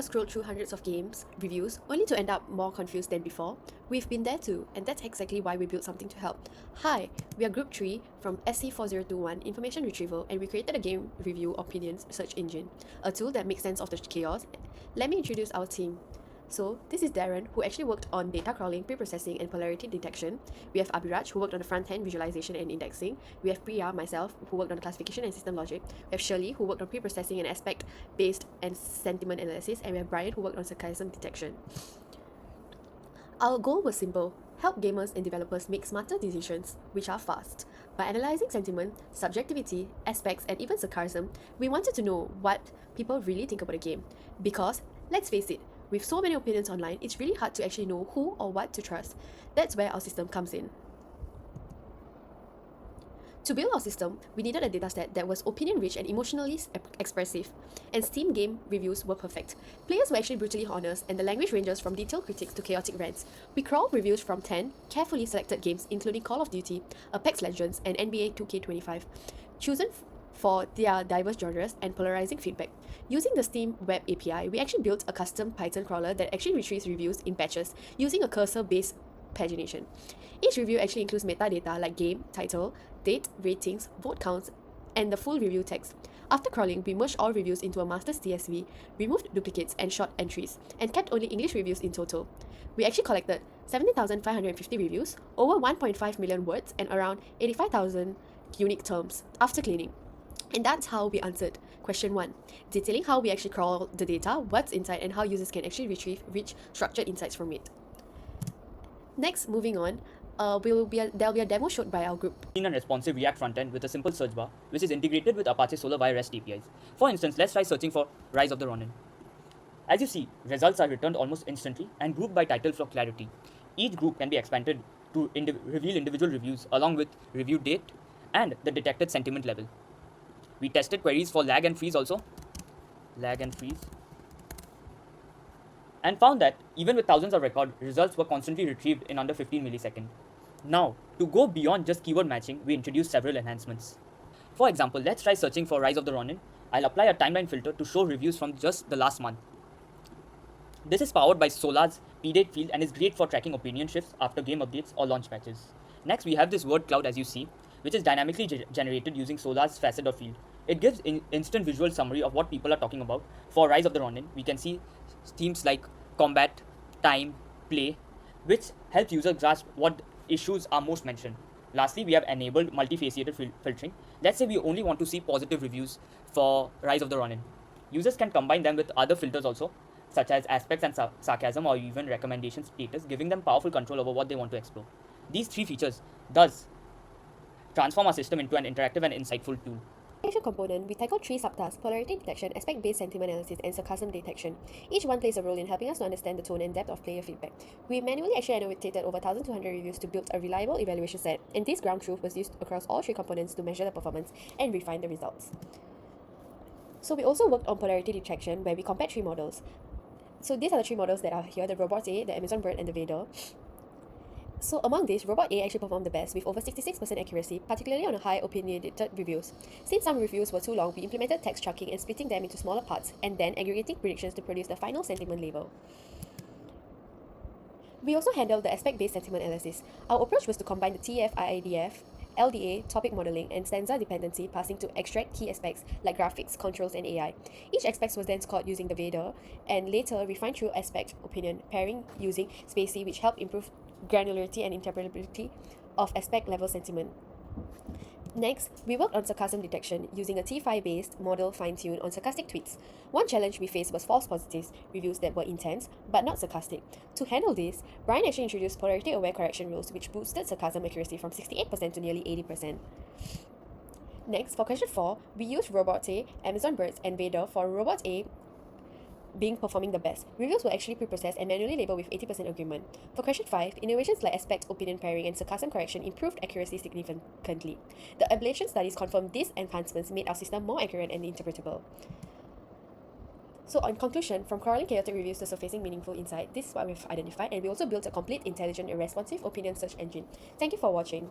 Scrolled through hundreds of games, reviews, only to end up more confused than before? We've been there too, and that's exactly why we built something to help. Hi, we are Group 3 from SC4021 Information Retrieval, and we created a game review opinions search engine, a tool that makes sense of the chaos. Let me introduce our team. So, this is Darren, who actually worked on data crawling, pre-processing, and polarity detection. We have Abhiraj, who worked on the front-end visualization and indexing. We have Priya, myself, who worked on classification and system logic. We have Shirley, who worked on pre-processing and aspect-based and sentiment analysis. And we have Brian, who worked on sarcasm detection. Our goal was simple: help gamers and developers make smarter decisions, which are fast. By analyzing sentiment, subjectivity, aspects, and even sarcasm, we wanted to know what people really think about a game. Because, let's face it, with so many opinions online, it's really hard to actually know who or what to trust. That's where our system comes in. To build our system, we needed a dataset that was opinion-rich and emotionally expressive, and Steam game reviews were perfect. Players were actually brutally honest, and the language ranges from detailed critiques to chaotic rants. We crawled reviews from 10 carefully selected games, including Call of Duty, Apex Legends, and NBA 2K25, chosen for their diverse genres and polarizing feedback. Using the Steam Web API, we actually built a custom Python crawler that actually retrieves reviews in batches using a cursor-based pagination. Each review actually includes metadata like game, title, date, ratings, vote counts, and the full review text. After crawling, we merged all reviews into a master CSV, removed duplicates and short entries, and kept only English reviews in total. We actually collected 17,550 reviews, over 1.5 million words, and around 85,000 unique terms after cleaning. And that's how we answered question 1, detailing how we actually crawl the data, what's inside, and how users can actually retrieve rich, structured insights from it. Next, moving on, there'll be a demo showed by our group. In a responsive React frontend with a simple search bar, which is integrated with Apache Solr via REST APIs. For instance, let's try searching for Rise of the Ronin. As you see, results are returned almost instantly and grouped by title for clarity. Each group can be expanded to reveal individual reviews along with review date and the detected sentiment level. We tested queries for lag and freeze also. Lag and freeze. And found that even with thousands of records, results were constantly retrieved in under 15 milliseconds. Now, to go beyond just keyword matching, we introduced several enhancements. For example, let's try searching for Rise of the Ronin. I'll apply a timeline filter to show reviews from just the last month. This is powered by Solr's pdate field and is great for tracking opinion shifts after game updates or launch patches. Next, we have this word cloud as you see, which is dynamically generated using Solr's facet field. It gives instant visual summary of what people are talking about. For Rise of the Ronin, we can see themes like combat, time, play, which helps users grasp what issues are most mentioned. Lastly, we have enabled multifaceted filtering. Let's say we only want to see positive reviews for Rise of the Ronin. Users can combine them with other filters also, such as aspects and sarcasm or even recommendation status, giving them powerful control over what they want to explore. These three features thus transform our system into an interactive and insightful tool. Action component, we tackle 3 subtasks: polarity detection, aspect-based sentiment analysis, and sarcasm detection. Each one plays a role in helping us to understand the tone and depth of player feedback. We manually actually annotated over 1,200 reviews to build a reliable evaluation set, and this ground truth was used across all 3 components to measure the performance and refine the results. So we also worked on polarity detection, where we compared 3 models. So these are the 3 models that are here: the Robot A, the Amazon Bird, and the Vader. So among these, Robot A actually performed the best with over 66% accuracy, particularly on high opinionated reviews. Since some reviews were too long, we implemented text chunking and splitting them into smaller parts, and then aggregating predictions to produce the final sentiment label. We also handled the aspect-based sentiment analysis. Our approach was to combine the TF-IIDF, LDA, topic modeling, and stanza dependency passing to extract key aspects like graphics, controls, and AI. Each aspect was then scored using the Vader, and later refined through aspect opinion pairing using Spacey, which helped improve granularity and interpretability of aspect level sentiment. Next, we worked on sarcasm detection using a T5-based model fine-tuned on sarcastic tweets. One challenge we faced was false positives, reviews that were intense but not sarcastic. To handle this, Brian actually introduced polarity-aware correction rules, which boosted sarcasm accuracy from 68% to nearly 80%. Next, for question 4, we used Robot A, Amazon Birds, and Vader for Robot A performing the best. Reviews were actually pre-processed and manually labeled with 80% agreement. For question 5, innovations like aspect opinion pairing and sarcasm correction improved accuracy significantly. The ablation studies confirmed these enhancements made our system more accurate and interpretable. So in conclusion, from crawling chaotic reviews to surfacing meaningful insight, this is what we've identified, and we also built a complete, intelligent, and responsive opinion search engine. Thank you for watching.